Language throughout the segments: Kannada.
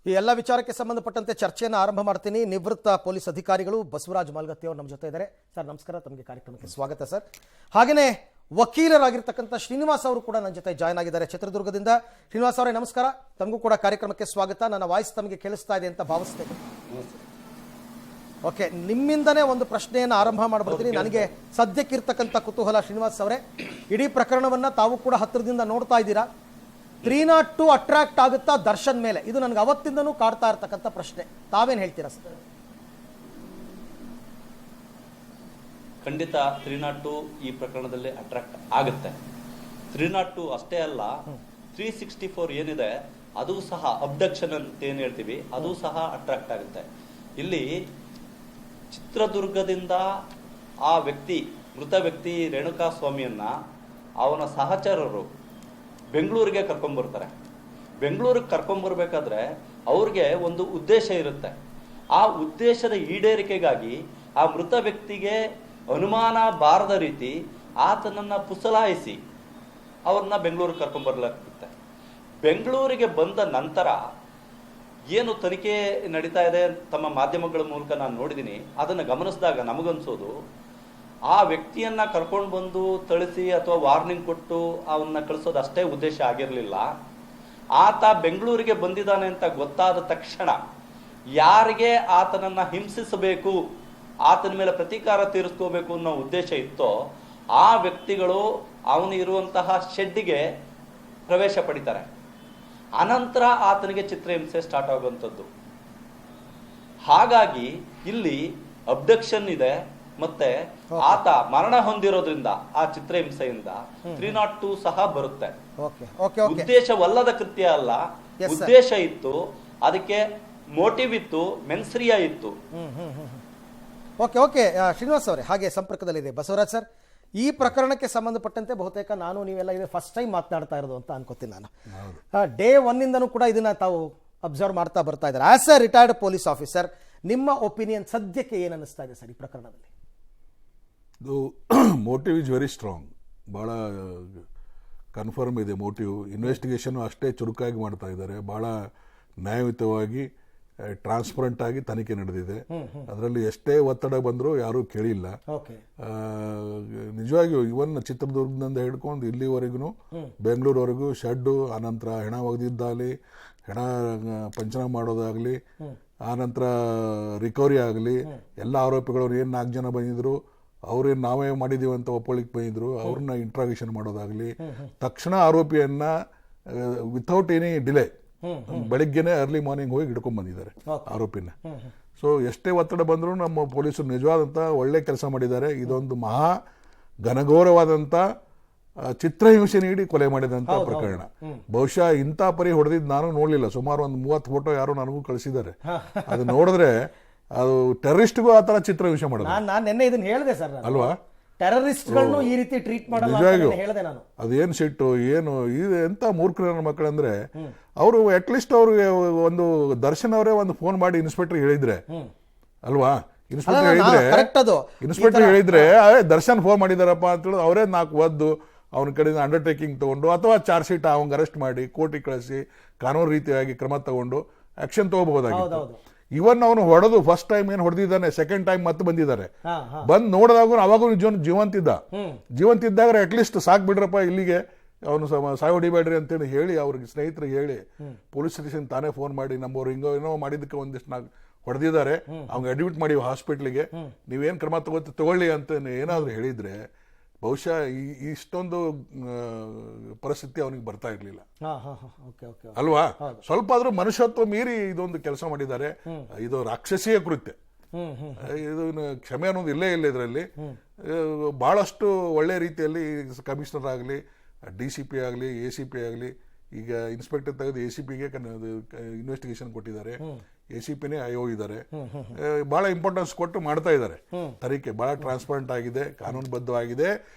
ಈ ಎಲ್ಲ ವಿಚಾರಕ್ಕೆ ಸಂಬಂಧಪಟ್ಟಂತೆ ಚರ್ಚೆಯನ್ನು ಆರಂಭ ಮಾಡ್ತೀನಿ. ನಿವೃತ್ತ ಪೊಲೀಸ್ ಅಧಿಕಾರಿಗಳು ಬಸವರಾಜ್ ಮಾಲ್ಗತ್ತಿ ಅವರು ನಮ್ಮ ಜೊತೆ ಇದ್ದಾರೆ. ಸರ್ ನಮಸ್ಕಾರ, ತಮಗೆ ಕಾರ್ಯಕ್ರಮಕ್ಕೆ ಸ್ವಾಗತ ಸರ್. ಹಾಗೆಯೇ ವಕೀಲರಾಗಿರ್ತಕ್ಕಂಥ ಶ್ರೀನಿವಾಸ್ ಅವರು ಕೂಡ ನನ್ನ ಜೊತೆ ಜಾಯ್ನ್ ಆಗಿದ್ದಾರೆ ಚಿತ್ರದುರ್ಗದಿಂದ. ಶ್ರೀನಿವಾಸ್ ಅವರೇ ನಮಸ್ಕಾರ, ತಮಗೂ ಕೂಡ ಕಾರ್ಯಕ್ರಮಕ್ಕೆ ಸ್ವಾಗತ. ನನ್ನ ವಾಯ್ಸ್ ತಮಗೆ ಕೇಳಿಸ್ತಾ ಇದೆ ಅಂತ ಭಾವಿಸ್ತೇನೆ. ಓಕೆ, ನಿಮ್ಮಿಂದನೇ ಒಂದು ಪ್ರಶ್ನೆಯನ್ನು ಆರಂಭ ಮಾಡ್ಬಿಡ್ತೀನಿ. ನನಗೆ ಸದ್ಯಕ್ಕಿರ್ತಕ್ಕಂಥ ಕುತೂಹಲ ಶ್ರೀನಿವಾಸ್ ಅವರೇ, ಇಡೀ ಪ್ರಕರಣವನ್ನ ತಾವು ಕೂಡ ಹತ್ತಿರದಿಂದ ನೋಡ್ತಾ ಇದ್ದೀರಾ. 302 ಅಟ್ರಾಕ್ಟ್ ಆಗುತ್ತಾ ದರ್ಶನ್ ಮೇಲೆ? ಇದು ನನಗೆ ಅವತ್ತಿಂದನೂ ಕಾಡ್ತಾ ಇರ್ತಕ್ಕಂಥ ಪ್ರಶ್ನೆ. ತಾವೇನು ಹೇಳ್ತೀರಾ ಸರ್? ಖಂಡಿತ 302 ಈ ಪ್ರಕರಣದಲ್ಲಿ ಅಟ್ರಾಕ್ಟ್ ಆಗುತ್ತೆ. 302 ಅಷ್ಟೇ ಅಲ್ಲ, 364 ಏನಿದೆ ಅದು ಸಹ ಅಬ್ಡಕ್ಷನ್ ಅಂತ ಏನ್ ಹೇಳ್ತೀವಿ, ಅದು ಸಹ ಅಟ್ರಾಕ್ಟ್ ಆಗುತ್ತೆ. ಇಲ್ಲಿ ಚಿತ್ರದುರ್ಗದಿಂದ ಆ ವ್ಯಕ್ತಿ, ಮೃತ ವ್ಯಕ್ತಿ ರೇಣುಕಾ ಸ್ವಾಮಿಯನ್ನ ಅವನ ಸಹಚರರು ಬೆಂಗಳೂರಿಗೆ ಕರ್ಕೊಂಡ್ಬರ್ತಾರೆ. ಬೆಂಗಳೂರಿಗೆ ಕರ್ಕೊಂಡ್ಬರ್ಬೇಕಾದ್ರೆ ಅವ್ರಿಗೆ ಒಂದು ಉದ್ದೇಶ ಇರುತ್ತೆ. ಆ ಉದ್ದೇಶದ ಈಡೇರಿಕೆಗಾಗಿ ಆ ಮೃತ ವ್ಯಕ್ತಿಗೆ ಅನುಮಾನ ಬಾರದ ರೀತಿ ಆತನನ್ನ ಪುಸಲಾಯಿಸಿ ಅವ್ರನ್ನ ಬೆಂಗಳೂರಿಗೆ ಕರ್ಕೊಂಡ್ಬರ್ಲಾಗುತ್ತೆ. ಬೆಂಗಳೂರಿಗೆ ಬಂದ ನಂತರ ಏನು ತನಿಖೆ ನಡೀತಾ ಇದೆ ತಮ್ಮ ಮಾಧ್ಯಮಗಳ ಮೂಲಕ ನಾನು ನೋಡಿದ್ದೀನಿ. ಅದನ್ನು ಗಮನಿಸಿದಾಗ ನಮಗನ್ಸೋದು, ಆ ವ್ಯಕ್ತಿಯನ್ನ ಕರ್ಕೊಂಡು ಬಂದು ಥಳಿಸಿ ಅಥವಾ ವಾರ್ನಿಂಗ್ ಕೊಟ್ಟು ಅವನ್ನ ಕಳಿಸೋದು ಅಷ್ಟೇ ಉದ್ದೇಶ ಆಗಿರಲಿಲ್ಲ. ಆತ ಬೆಂಗಳೂರಿಗೆ ಬಂದಿದ್ದಾನೆ ಅಂತ ಗೊತ್ತಾದ ತಕ್ಷಣ ಯಾರಿಗೆ ಆತನನ್ನ ಹಿಂಸಿಸಬೇಕು, ಆತನ ಮೇಲೆ ಪ್ರತೀಕಾರ ತೀರಿಸ್ಕೋಬೇಕು ಅನ್ನೋ ಉದ್ದೇಶ ಇತ್ತೋ ಆ ವ್ಯಕ್ತಿಗಳು ಅವನು ಇರುವಂತಹ ಶೆಡ್ಡಿಗೆ ಪ್ರವೇಶ ಪಡಿತಾರೆ. ಅನಂತರ ಆತನಿಗೆ ಚಿತ್ರಹಿಂಸೆ ಸ್ಟಾರ್ಟ್ ಆಗುವಂಥದ್ದು. ಹಾಗಾಗಿ ಇಲ್ಲಿ ಅಬ್ಡಕ್ಷನ್ ಇದೆ, ಮತ್ತೆ ಆತ ಮರಣ ಹೊಂದಿರೋದ್ರಿಂದ ಆ ಚಿತ್ರಹಿಂಸೆಯಿಂದ 302 ಸಹ ಬರುತ್ತೆ. ಉದ್ದೇಶವಲ್ಲದ ಕೃತ್ಯ ಅಲ್ಲ, ಉದ್ದೇಶ ಇತ್ತು, ಅದಕ್ಕೆ ಮೋಟಿವ್ ಇತ್ತು, ಮೆನ್ಸ್ರಿಯಾ ಇತ್ತು. ಓಕೆ ಓಕೆ ಶ್ರೀನಿವಾಸ್ ಅವರೇ, ಹಾಗೆ ಸಂಪರ್ಕದಲ್ಲಿದೆ ಬಸವರಾಜ್ ಸರ್. ಈ ಪ್ರಕರಣಕ್ಕೆ ಸಂಬಂಧಪಟ್ಟಂತೆ ಬಹುತೇಕ ನಾನು ನೀವೆಲ್ಲ ಇದೆ ಫಸ್ಟ್ ಟೈಮ್ ಮಾತನಾಡ್ತಾ ಇರೋದು ಅಂತ ಅನ್ಕೋತೀನಿ ನಾನು. ಡೇ 1 ಕೂಡ ಇದನ್ನ ತಾವು ಅಬ್ಸರ್ವ್ ಮಾಡ್ತಾ ಬರ್ತಾ ಇದ್ದಾರೆ. As A retired police officer, ನಿಮ್ಮ ಒಪಿನಿಯನ್ ಸದ್ಯಕ್ಕೆ ಏನು ಅನಿಸ್ತಾ ಇದೆ ಸರ್ ಈ ಪ್ರಕರಣದಲ್ಲಿ? ಇದು ಮೋಟಿವ್ ಇಸ್ ವೆರಿ ಸ್ಟ್ರಾಂಗ್, ಭಾಳ ಕನ್ಫರ್ಮ್ ಇದೆ ಮೋಟಿವ್. ಇನ್ವೆಸ್ಟಿಗೇಷನ್ ಅಷ್ಟೇ ಚುರುಕಾಗಿ ಮಾಡ್ತಾ ಇದ್ದಾರೆ. ಭಾಳ ನ್ಯಾಯಯುತವಾಗಿ ಟ್ರಾನ್ಸ್ಪರೆಂಟ್ ಆಗಿ ತನಿಖೆ ನಡೆದಿದೆ. ಅದರಲ್ಲಿ ಎಷ್ಟೇ ಒತ್ತಡ ಬಂದರೂ ಯಾರೂ ಕೇಳಿಲ್ಲ. ನಿಜವಾಗಿಯೂ ಇವನ್ ಚಿತ್ರದುರ್ಗದಿಂದ ಹಿಡ್ಕೊಂಡು ಇಲ್ಲಿವರೆಗೂ ಬೆಂಗಳೂರುವರೆಗೂ ಶೆಡ್ಡು, ಆನಂತರ ಹೆಣ ಒಗೆದಿದ್ದಾಗಲಿ, ಹೆಣ ಪಂಚನಾಮ ಮಾಡೋದಾಗಲಿ, ಆನಂತರ ರಿಕವರಿ ಆಗಲಿ, ಎಲ್ಲ ಆರೋಪಿಗಳವ್ರು ಏನು 4 ಜನ ಬಂದಿದ್ರು, ಅವ್ರೇನು ನಾವೇ ಮಾಡಿದೀವಿ ಅಂತ ಒಪ್ಪಳಿಕೆ ಬಂದಿದ್ರು, ಅವ್ರನ್ನ ಇಂಟ್ರಾಗೇಷನ್ ಮಾಡೋದಾಗಲಿ, ತಕ್ಷಣ ಆರೋಪಿಯನ್ನ ವಿಥೌಟ್ ಎನಿ ಡಿಲೇ ಬೆಳಿಗ್ಗೆನೆ ಅರ್ಲಿ ಮಾರ್ನಿಂಗ್ ಹೋಗಿ ಹಿಡ್ಕೊಂಡ್ ಬಂದಿದ್ದಾರೆ ಆರೋಪಿನ. ಸೊ ಎಷ್ಟೇ ಒತ್ತಡ ಬಂದರೂ ನಮ್ಮ ಪೊಲೀಸರು ನಿಜವಾದಂಥ ಒಳ್ಳೆ ಕೆಲಸ ಮಾಡಿದ್ದಾರೆ. ಇದೊಂದು ಮಹಾ ಘನಘೋರವಾದಂಥ ಚಿತ್ರಹಿಂಸೆ ನೀಡಿ ಕೊಲೆ ಮಾಡಿದಂಥ ಪ್ರಕರಣ. ಬಹುಶಃ ಇಂಥ ಪರಿ ಹೊಡೆದಿದ್ದು ನಾನು ನೋಡಲಿಲ್ಲ. ಸುಮಾರು ಒಂದು 30 ಫೋಟೋ ಯಾರು ನನಗೂ ಕಳಿಸಿದ್ದಾರೆ. ಅದು ನೋಡಿದ್ರೆ ಅದು ಟೆರರಿಸ್ಟ್ಗೂ ಆ ಥರ ಚಿತ್ರಹಿಂಸೆ ಮಾಡೋದು. ನಾನು ನಿನ್ನೆ ಇದನ್ನ ಹೇಳಿದೆ ಸರ್ ಅಲ್ವಾ, ಟೆರರಿಸ್ಟ್ಗಳನ್ನು ಈ ರೀತಿ ಟ್ರೀಟ್ ಮಾಡಲ್ಲ ಅಂತ ಹೇಳಿದೆ ನಾನು. ಅದೇನು ಸಿಟ್ಟು, ಏನು ಇದು ಎಂತ ಮೂರ್ಖರ ಮಕ್ಕಳಂದ್ರೆ, ಅವರು ಅಟ್ಲೀಸ್ಟ್ ಅವ್ರಿಗೆ ಒಂದು ದರ್ಶನ್ ಅವರೇ ಒಂದು ಫೋನ್ ಮಾಡಿ ಇನ್ಸ್ಪೆಕ್ಟರ್ ಹೇಳಿದ್ರೆ ಅಲ್ವಾ, ಇನ್ಸ್ಪೆಕ್ಟರ್ ಹೇಳಿದ್ರೆ ದರ್ಶನ್ ಫೋನ್ ಮಾಡಿದಾರಪ್ಪ ಅಂತೇಳಿ ಅವರೇ 4 ಒದ್ದು ಅವನ ಕಡೆಯಿಂದ ಅಂಡರ್ಟೇಕಿಂಗ್ ತಗೊಂಡು ಅಥವಾ ಚಾರ್ಜ್ ಶೀಟ್ ಅವಂಗೆ ಅರೆಸ್ಟ್ ಮಾಡಿ ಕೋರ್ಟಿಗೆ ಕಳಿಸಿ ಕಾನೂನು ರೀತಿಯಾಗಿ ಕ್ರಮ ತಗೊಂಡು ಆಕ್ಷನ್ ತಗೋಬಹುದಾಗಿತ್ತು. ಇವನ್ ಅವನು ಹೊಡೆದು ಫಸ್ಟ್ ಟೈಮ್ ಏನು ಹೊಡೆದಿದ್ದಾನೆ, ಸೆಕೆಂಡ್ ಟೈಮ್ ಮತ್ತೆ ಬಂದಿದ್ದಾರೆ. ಬಂದ್ ನೋಡಿದಾಗ ಅವಾಗೂ ಜೀವಂತಿದ್ದಾಗ ಅಟ್ಲೀಸ್ಟ್ ಸಾಕ್ ಬಿಡ್ರಪ್ಪ, ಇಲ್ಲಿಗೆ ಅವನು ಸಾಯ್ ಹೊಡಿಬೇಡ್ರಿ ಅಂತೇಳಿ ಹೇಳಿ ಅವ್ರಿಗೆ ಸ್ನೇಹಿತರಿಗೆ ಹೇಳಿ ಪೊಲೀಸ್ ಸ್ಟೇಷನ್ ತಾನೇ ಫೋನ್ ಮಾಡಿ ನಮ್ಮವ್ರು ಏನೋ ಮಾಡಿದ್ದಕ್ಕೆ ಒಂದಿಷ್ಟು ಹೊಡೆದಿದ್ದಾರೆ, ಅವ್ಗೆ ಅಡ್ಮಿಟ್ ಮಾಡಿ ಹಾಸ್ಪಿಟ್ಲಿಗೆ, ನೀವೇನು ಕ್ರಮ ತಗೊಳ್ಳಿ ಅಂತ ಏನಾದ್ರು ಹೇಳಿದ್ರೆ ಬಹುಶಃ ಇಷ್ಟೊಂದು ಪರಿಸ್ಥಿತಿ ಅವನಿಗೆ ಬರ್ತಾ ಇರ್ಲಿಲ್ಲ ಅಲ್ವಾ. ಸ್ವಲ್ಪ ಆದ್ರೂ ಮನುಷ್ಯತ್ವ ಮೀರಿ ಇದೊಂದು ಕೆಲಸ ಮಾಡಿದ್ದಾರೆ. ಇದು ರಾಕ್ಷಸೀಯ ಕೃತ್ಯ, ಇದು ಕ್ಷಮೆ ಅನ್ನೋದು ಇಲ್ಲೇ ಇಲ್ಲ ಇದರಲ್ಲಿ. ಬಹಳಷ್ಟು ಒಳ್ಳೆ ರೀತಿಯಲ್ಲಿ ಕಮಿಷನರ್ ಆಗಲಿ, DCP ಆಗಲಿ, ACP ಆಗಲಿ, ಈಗ ಇನ್ಸ್ಪೆಕ್ಟರ್ ತೆಗೆದು ACPಗೆ ಇನ್ವೆಸ್ಟಿಗೇಷನ್ ಕೊಟ್ಟಿದ್ದಾರೆ. ACPನೇ ಹೋಗಿದ್ದಾರೆ. ಬಹಳ ಇಂಪಾರ್ಟೆನ್ಸ್ ಕೊಟ್ಟು ಮಾಡ್ತಾ ಇದ್ದಾರೆ ತನಿಖೆ. ಬಹಳ ಟ್ರಾನ್ಸ್ಪರೆಂಟ್ ಆಗಿದೆ, ಕಾನೂನುಬದ್ಧವಾಗಿದೆ.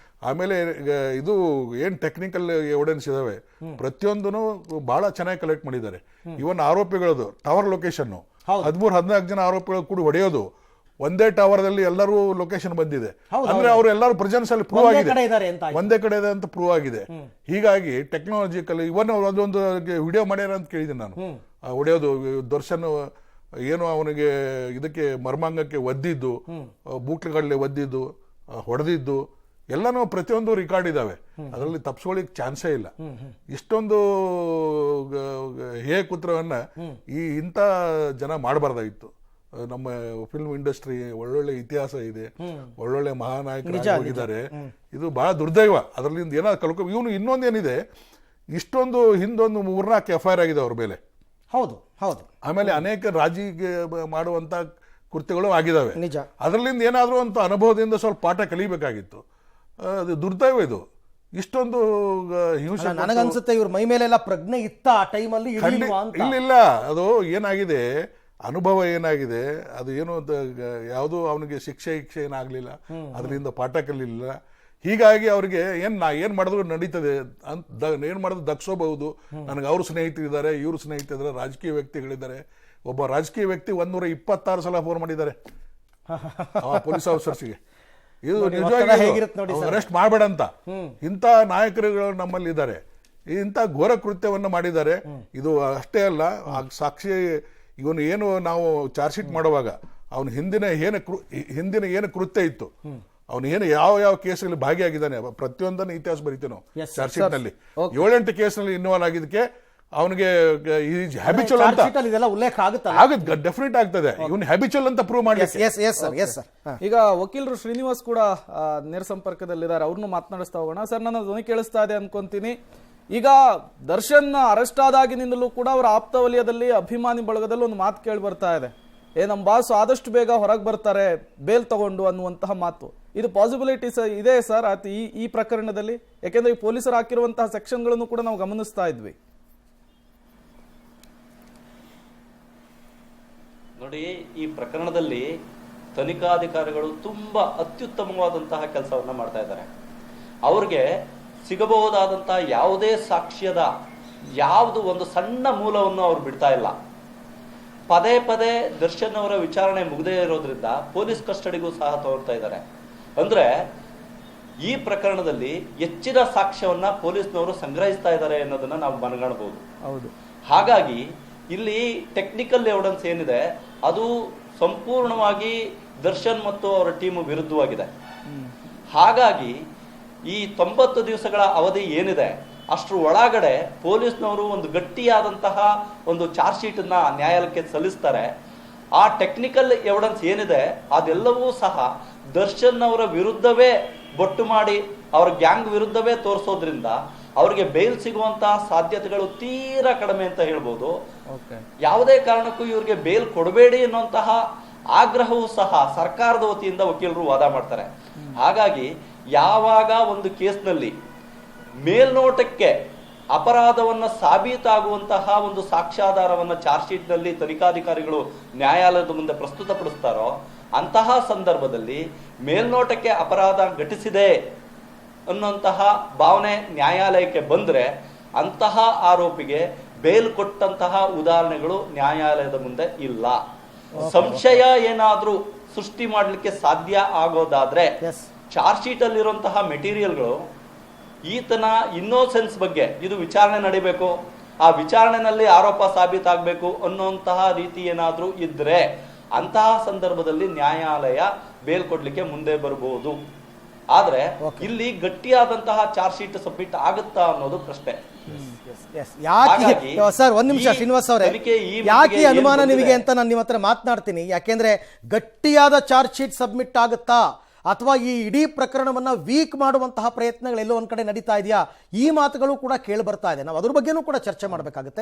ಆಮೇಲೆ ಇದು ಏನ್ ಟೆಕ್ನಿಕಲ್ ಎವಿಡೆನ್ಸ್ ಇದಾವೆ ಪ್ರತಿಯೊಂದೂ ಬಹಳ ಚೆನ್ನಾಗಿ ಕಲೆಕ್ಟ್ ಮಾಡಿದ್ದಾರೆ. ಇವನ್ ಆರೋಪಿಗಳದು ಟವರ್ ಲೊಕೇಶನ್ 13-14 ಜನ ಆರೋಪಿಗಳು ಕೂಡ ಹೊಡೆಯೋದು ಒಂದೇ ಟವರ್ದಲ್ಲಿ ಎಲ್ಲರೂ ಲೊಕೇಶನ್ ಬಂದಿದೆ ಅಂದ್ರೆ ಅವರು ಎಲ್ಲರೂ ಪ್ರೆಸೆನ್ಸ್ ಅಲ್ಲಿ ಪ್ರೂವ್ ಆಗಿದೆ, ಒಂದೇ ಕಡೆ ಇದೆ ಅಂತ ಪ್ರೂವ್ ಆಗಿದೆ. ಹೀಗಾಗಿ ಟೆಕ್ನಾಲಜಿಕಲ್ ಇವನ್ ಅದೊಂದು ವಿಡಿಯೋ ಮಾಡ್ಯಾರ ಅಂತ ಕೇಳಿದ್ದೀನಿ ನಾನು. ಹೊಡೆಯೋದು, ದರ್ಶನ್ ಏನು ಅವನಿಗೆ ಇದಕ್ಕೆ ಮರ್ಮಾಂಗಕ್ಕೆ ಒದ್ದಿದ್ದು, ಬೂಟ್ಲುಗಳಲ್ಲೇ ಒದ್ದಿದ್ದು, ಹೊಡೆದಿದ್ದು ಎಲ್ಲನೂ ಪ್ರತಿಯೊಂದು ರೆಕಾರ್ಡ್ ಇದಾವೆ. ಅದರಲ್ಲಿ ತಪ್ಪಿಸ್ಕೊಳ್ಳಿಕ್ ಚಾನ್ಸೇ ಇಲ್ಲ. ಇಷ್ಟೊಂದು ಕುತ್ರವನ್ನ ಇಂಥ ಜನ ಮಾಡಬಾರ್ದಾಗಿತ್ತು. ನಮ್ಮ ಫಿಲ್ಮ್ ಇಂಡಸ್ಟ್ರಿ ಒಳ್ಳೊಳ್ಳೆ ಇತಿಹಾಸ ಇದೆ, ಒಳ್ಳೊಳ್ಳೆ ಮಹಾನಾಯಕರು ಹೋಗಿದ್ದಾರೆ. ಇದು ಬಹಳ ದುರ್ದೈವ. ಅದರಿಂದ ಏನಾದ್ರು ಇವನು ಇನ್ನೊಂದೇನಿದೆ, ಇಷ್ಟೊಂದು ಹಿಂದೊಂದು 3-4 FIR ಆಗಿದೆ ಅವ್ರ ಮೇಲೆ. ಹೌದು ಹೌದು. ಆಮೇಲೆ ಅನೇಕ ರಾಜಿಗೆ ಮಾಡುವಂತ ಕೃತ್ಯಗಳು ಆಗಿದಾವೆ. ನಿಜ. ಅದರಲ್ಲಿಂದ ಏನಾದ್ರೂ ಅಂತ ಅನುಭವದಿಂದ ಸ್ವಲ್ಪ ಪಾಠ ಕಲಿಬೇಕಾಗಿತ್ತು. ಅದು ದುರ್ದೈವ ಇದು. ಇಷ್ಟೊಂದು ಹಿಂಸೆ. ನನಗನ್ಸುತ್ತೆ ಇವ್ರ ಮೈ ಮೇಲೆಲ್ಲ ಪ್ರಜ್ಞೆ ಇತ್ತ ಆ ಟೈಮಲ್ಲಿ. ಇಲ್ಲ, ಅದು ಏನಾಗಿದೆ, ಅನುಭವ ಏನಾಗಿದೆ, ಅದು ಏನು ಯಾವುದು ಅವನಿಗೆ ಶಿಕ್ಷೆ ಏನಾಗ್ಲಿಲ್ಲ, ಅದರಿಂದ ಪಾಠ ಕಲಿಲಿಲ್ಲ. ಹೀಗಾಗಿ ಅವ್ರಿಗೆ ಏನ್ ಮಾಡಿದ್ರು ನಡೀತದೆ ಅಂತ, ಏನ್ ಮಾಡಿದ್ರು ದಕ್ಸೋಬಹುದು. ನನಗೆ ಅವ್ರ ಸ್ನೇಹಿತರಿದ್ದಾರೆ, ಇವ್ರ ಸ್ನೇಹಿತರಿದ್ದಾರೆ, ರಾಜಕೀಯ ವ್ಯಕ್ತಿಗಳಿದ್ದಾರೆ. ಒಬ್ಬ ರಾಜಕೀಯ ವ್ಯಕ್ತಿ 126 ಸಲ ಫೋನ್ ಮಾಡಿದ್ದಾರೆ ಪೊಲೀಸ್ ಆಫೀಸರ್ಸ್ಗೆ. ಇದು ನಿಜವಾಗಿ ಅರೆಸ್ಟ್ ಮಾಡಬೇಡ ಅಂತ. ಇಂಥ ನಾಯಕರುಗಳು ನಮ್ಮಲ್ಲಿ ಇದ್ದಾರೆ, ಇಂಥ ಘೋರ ಕೃತ್ಯವನ್ನ ಮಾಡಿದ್ದಾರೆ. ಇದು ಅಷ್ಟೇ ಅಲ್ಲ, ಸಾಕ್ಷಿ ಇವನು ಏನು ನಾವು ಚಾರ್ಜ್ ಶೀಟ್ ಮಾಡುವಾಗ ಅವನು ಹಿಂದಿನ ಏನು ಕೃತ್ಯ ಇತ್ತು, ಅವನು ಏನು ಯಾವ ಕೇಸಲ್ಲಿ ಭಾಗಿಯಾಗಿದ್ದಾನೆ, ಪ್ರತಿಯೊಂದನ್ನು ಇತಿಹಾಸ ಬರೀತೀವಿ ನಾವು ಚಾರ್ಜ್ ಶೀಟ್ ನಲ್ಲಿ. 7-8 ಕೇಸ್ನಲ್ಲಿ ಇನ್ವಾಲ್ವ್ ಆಗಿದ್ದಕ್ಕೆ ಅವನಿಗೆ ಹ್ಯಾಬಿಚುವಲ್ ಅಂತ ಉಲ್ಲೇಖ ಆಗುತ್ತೆ, ಡೆಫಿನೆಟ್ ಆಗ್ತದೆ. ಇವನು ಹ್ಯಾಬಿಚುವಲ್ ಅಂತ ಪ್ರೂವ್ ಮಾಡಿ. ಈಗ ವಕೀಲರು ಶ್ರೀನಿವಾಸ್ ಕೂಡ ನೇರ ಸಂಪರ್ಕದಲ್ಲಿದ್ದಾರೆ, ಅವ್ರನ್ನು ಮಾತನಾಡಿಸ್ತಾ ಹೋಗೋಣ. ಸರ್, ನನ್ನ ಧ್ವನಿ ಕೇಳಿಸ್ತಾ ಇದೆ ಅನ್ಕೊಂತೀನಿ. ಈಗ ದರ್ಶನ್ ಅರೆಸ್ಟ್ ಆದಾಗಿನಿಂದಲೂ ಕೂಡ ಅವರ ಆಪ್ತ ವಲಯದಲ್ಲಿ, ಅಭಿಮಾನಿ ಬಳಗದಲ್ಲಿ ಒಂದು ಮಾತು ಕೇಳಿ ಬರ್ತಾ ಇದೆ, ನಮ್ಮ ಬಾಸ್ ಆದಷ್ಟು ಬೇಗ ಹೊರಗೆ ಬರ್ತಾರೆ ಬೇಲ್ ತಗೊಂಡು ಅನ್ನುವಂತಹ ಮಾತು. ಇದು ಪಾಸಿಬಿಲಿಟೀಸ್ ಇದೆ ಸರ್ ಈ ಪ್ರಕರಣದಲ್ಲಿ? ಯಾಕೆಂದ್ರೆ ಈ ಪೊಲೀಸರು ಹಾಕಿರುವಂತಹ ಸೆಕ್ಷನ್ಗಳನ್ನು ಕೂಡ ನಾವು ಗಮನಿಸ್ತಾ ಇದ್ವಿ. ನೋಡಿ, ಈ ಪ್ರಕರಣದಲ್ಲಿ ತನಿಖಾಧಿಕಾರಿಗಳು ತುಂಬಾ ಅತ್ಯುತ್ತಮವಾದಂತಹ ಕೆಲಸವನ್ನ ಮಾಡ್ತಾ ಇದ್ದಾರೆ. ಅವ್ರಿಗೆ ಸಿಗಬಹುದಾದಂತಹ ಯಾವುದೇ ಸಾಕ್ಷ್ಯದ ಯಾವುದು ಒಂದು ಸಣ್ಣ ಮೂಲವನ್ನು ಅವ್ರು ಬಿಡ್ತಾ ಇಲ್ಲ. ಪದೇ ಪದೇ ದರ್ಶನ್ ಅವರ ವಿಚಾರಣೆ ಮುಗದೇ ಇರೋದ್ರಿಂದ ಪೊಲೀಸ್ ಕಸ್ಟಡಿಗೂ ಸಹ ತಗೊಳ್ತಾ ಇದ್ದಾರೆ. ಅಂದ್ರೆ ಈ ಪ್ರಕರಣದಲ್ಲಿ ಹೆಚ್ಚಿನ ಸಾಕ್ಷ್ಯವನ್ನ ಪೊಲೀಸ್ನವರು ಸಂಗ್ರಹಿಸ್ತಾ ಇದ್ದಾರೆ ಅನ್ನೋದನ್ನ ನಾವು ಮನಗಾಣಬಹುದು. ಹೌದು. ಹಾಗಾಗಿ ಇಲ್ಲಿ ಟೆಕ್ನಿಕಲ್ ಎವಿಡೆನ್ಸ್ ಏನಿದೆ ಅದು ಸಂಪೂರ್ಣವಾಗಿ ದರ್ಶನ್ ಮತ್ತು ಅವರ ಟೀಮ್ ವಿರುದ್ಧವಾಗಿದೆ. ಹಾಗಾಗಿ ಈ 90 ದಿವಸಗಳ ಅವಧಿ ಏನಿದೆ ಅಷ್ಟರ ಒಳಗಡೆ ಪೊಲೀಸ್ನವರು ಒಂದು ಗಟ್ಟಿಯಾದಂತಹ ಒಂದು ಚಾರ್ಜ್ ಶೀಟ್ ಅನ್ನ ನ್ಯಾಯಾಲಯಕ್ಕೆ ಸಲ್ಲಿಸ್ತಾರೆ. ಆ ಟೆಕ್ನಿಕಲ್ ಎವಿಡೆನ್ಸ್ ಏನಿದೆ ಅದೆಲ್ಲವೂ ಸಹ ದರ್ಶನ್ ಅವರ ವಿರುದ್ಧವೇ ಬೊಟ್ಟು ಮಾಡಿ ಅವರ ಗ್ಯಾಂಗ್ ವಿರುದ್ಧವೇ ತೋರಿಸೋದ್ರಿಂದ ಅವರಿಗೆ ಬೇಲ್ ಸಿಗುವಂತಹ ಸಾಧ್ಯತೆಗಳು ತೀರಾ ಕಡಿಮೆ ಅಂತ ಹೇಳ್ಬೋದು. ಯಾವುದೇ ಕಾರಣಕ್ಕೂ ಇವ್ರಿಗೆ ಬೇಲ್ ಕೊಡಬೇಡಿ ಅನ್ನುವಂತಹ ಆಗ್ರಹವೂ ಸಹ ಸರ್ಕಾರದ ವತಿಯಿಂದ ವಕೀಲರು ವಾದ ಮಾಡ್ತಾರೆ. ಹಾಗಾಗಿ ಯಾವಾಗ ಒಂದು ಕೇಸ್ನಲ್ಲಿ ಮೇಲ್ನೋಟಕ್ಕೆ ಅಪರಾಧವನ್ನ ಸಾಬೀತಾಗುವಂತಹ ಒಂದು ಸಾಕ್ಷ್ಯಾಧಾರವನ್ನ ಚಾರ್ಜ್ ಶೀಟ್ ನಲ್ಲಿ ತನಿಖಾಧಿಕಾರಿಗಳು ನ್ಯಾಯಾಲಯದ ಮುಂದೆ ಪ್ರಸ್ತುತಪಡಿಸ್ತಾರೋ ಅಂತಹ ಸಂದರ್ಭದಲ್ಲಿ ಮೇಲ್ನೋಟಕ್ಕೆ ಅಪರಾಧ ಘಟಿಸಿದೆ ಅನ್ನುವಂತಹ ಭಾವನೆ ನ್ಯಾಯಾಲಯಕ್ಕೆ ಬಂದ್ರೆ ಅಂತಹ ಆರೋಪಿಗೆ ಬೇಲ್ ಕೊಟ್ಟಂತಹ ಉದಾಹರಣೆಗಳು ನ್ಯಾಯಾಲಯದ ಮುಂದೆ ಇಲ್ಲ. ಸಂಶಯ ಏನಾದ್ರೂ ಸೃಷ್ಟಿ ಮಾಡ್ಲಿಕ್ಕೆ ಸಾಧ್ಯ ಆಗೋದಾದ್ರೆ ಚಾರ್ಜ್ ಶೀಟ್ ಅಲ್ಲಿರುವಂತಹ ಮೆಟೀರಿಯಲ್ಗಳು ಈತನ ಇನ್ನೋಸೆನ್ಸ್ ಬಗ್ಗೆ ಇದು ವಿಚಾರಣೆ ನಡಿಬೇಕು, ಆ ವಿಚಾರಣೆನಲ್ಲಿ ಆರೋಪ ಸಾಬೀತಾಗಬೇಕು ಅನ್ನುವಂತಹ ರೀತಿ ಏನಾದ್ರೂ ಇದ್ರೆ ಅಂತಹ ಸಂದರ್ಭದಲ್ಲಿ ನ್ಯಾಯಾಲಯ ಬೇಲ್ ಕೊಡ್ಲಿಕ್ಕೆ ಮುಂದೆ ಬರಬಹುದು. ಆದ್ರೆ ಇಲ್ಲಿ ಗಟ್ಟಿಯಾದಂತಹ ಚಾರ್ಜ್ ಶೀಟ್ ಸಬ್ಮಿಟ್ ಆಗುತ್ತಾ ಅನ್ನೋದು ಪ್ರಶ್ನೆ. ಸರ್, ಒಂದ್ ನಿಮಿಷ ಶ್ರೀನಿವಾಸ್ ಅವರೇ, ಯಾಕೆ ಅನುಮಾನ ನಿಮಗೆ ಅಂತ ನಾನು ನಿಮ್ಮ ಹತ್ರ ಮಾತನಾಡ್ತೀನಿ. ಯಾಕೆಂದ್ರೆ ಗಟ್ಟಿಯಾದ ಚಾರ್ಜ್ ಶೀಟ್ ಸಬ್ಮಿಟ್ ಆಗುತ್ತಾ ಅಥವಾ ಈ ಇಡೀ ಪ್ರಕರಣವನ್ನ ವೀಕ್ ಮಾಡುವಂತಹ ಪ್ರಯತ್ನಗಳು ಎಲ್ಲೋ ಒಂದ್ ಕಡೆ ನಡೀತಾ ಇದೆಯಾ, ಈ ಮಾತುಗಳು ಕೂಡ ಕೇಳಿ ಬರ್ತಾ ಇದೆ. ನಾವು ಅದ್ರ ಬಗ್ಗೆನೂ ಕೂಡ ಚರ್ಚೆ ಮಾಡಬೇಕಾಗುತ್ತೆ.